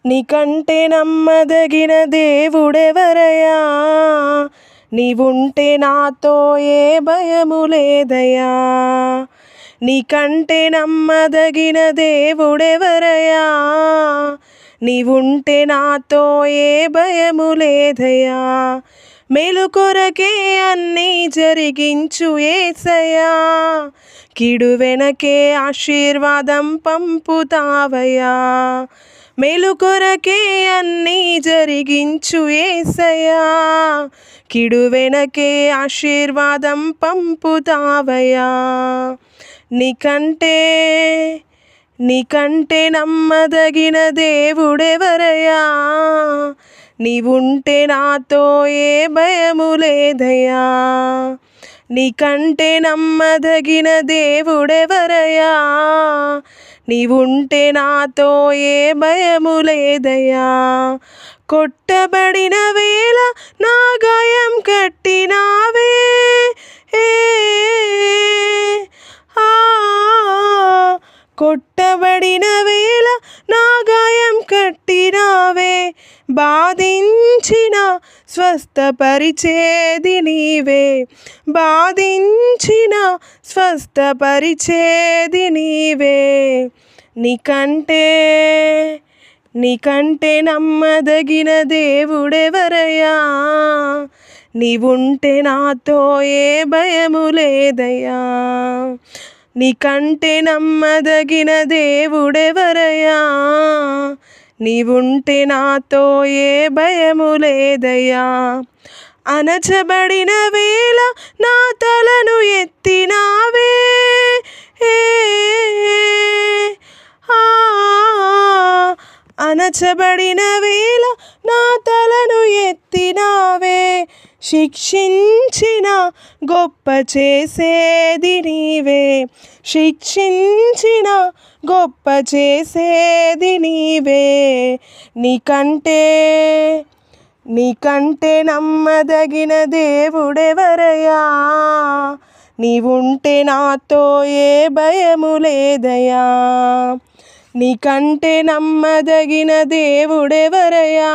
నీకంటే నమ్మదగిన దేవుడెవరయ్యా, నీవుంటే నాతో ఏ భయము లేదయ్యా. నీకంటే నమ్మదగిన దేవుడెవరయ్యా, నీవుంటే నాతో ఏ భయము లేదయ్యా. మేలు కొరకే అన్నీ జరిగించు యేసయ్యా, కీడు వెనకే ఆశీర్వాదం పంపుతావయ్యా. మేలు కొరకే అన్నీ జరిగించు యేసయ్యా, కీడు వెనకే ఆశీర్వాదం పంపుతావయ్యా. నీకంటే నమ్మదగిన దేవుడెవరయ్యా, నీవుంటే నాతో ఏ భయము లేదయ్యా. నీకంటే నమ్మదగిన దేవుడెవరయ్యా, నీవుంటే నాతో ఏ భయము లేదయ్యా. కొట్టబడిన వేళ నా గాయం కట్టినావే, కొట్టబడిన వేళ నా గాయం కట్టినావే. బాధించిన స్వస్థపరిచేది నీవే, బాధించిన స్వస్థపరిచేది నీవే. నీకంటే నమ్మదగిన దేవుడెవరయ్యా, నీవుంటే నాతో ఏ భయము లేదయ్యా. నీకంటే నమ్మదగిన దేవుడెవరయ్యా, నీవుంటే నాతో ఏ భయము లేదయ్యా. అణచబడిన వేళ నా తలను ఎత్తినావే, అణచబడిన వేళ నా తలను ఎత్తినావే. శిక్షించిన గొప్ప చేసేది నీవే, శిక్షించిన గొప్ప చేసేది నీవే. నీకంటే నమ్మదగిన దేవుడెవరయ్యా, నీవుంటే నాతో ఏ భయము లేదయ్యా. నీకంటే నమ్మదగిన దేవుడెవరయ్యా,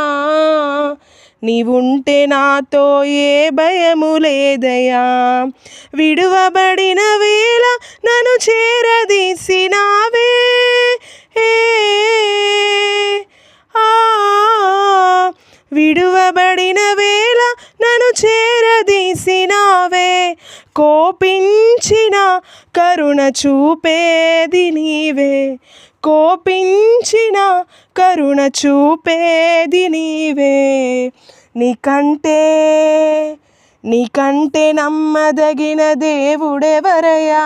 నీవుంటే నాతో ఏ భయము లేదయ్యా. విడువబడిన వేళ నన్ను చేరదీసినావే, విడువబడిన వేళ నన్ను చేరదీసినావే. కోపించిన కరుణ చూపేది నీవే, కోపించిన కరుణ చూపేది నీవే. నీకంటే నమ్మదగిన దేవుడెవరయ్యా,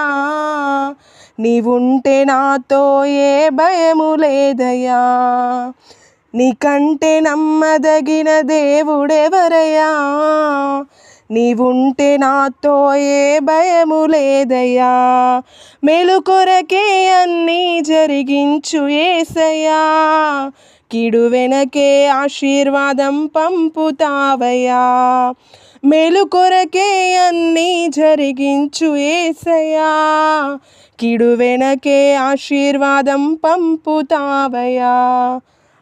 నీవుంటే నాతో ఏ భయము లేదయ్యా. నీకంటే నమ్మదగిన దేవుడెవరయ్యా, నీవుంటే నాతో ఏ భయము లేదయ్యా. మేలు కొరకే అన్నీ జరిగించు యేసయ్యా, కీడు వెనకే ఆశీర్వాదం పంపుతావయ్యా. మేలు కొరకే అన్నీ జరిగించు యేసయ్యా, కీడు వెనకే ఆశీర్వాదం పంపుతావయ్యా.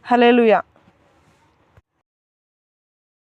హల్లెలూయా.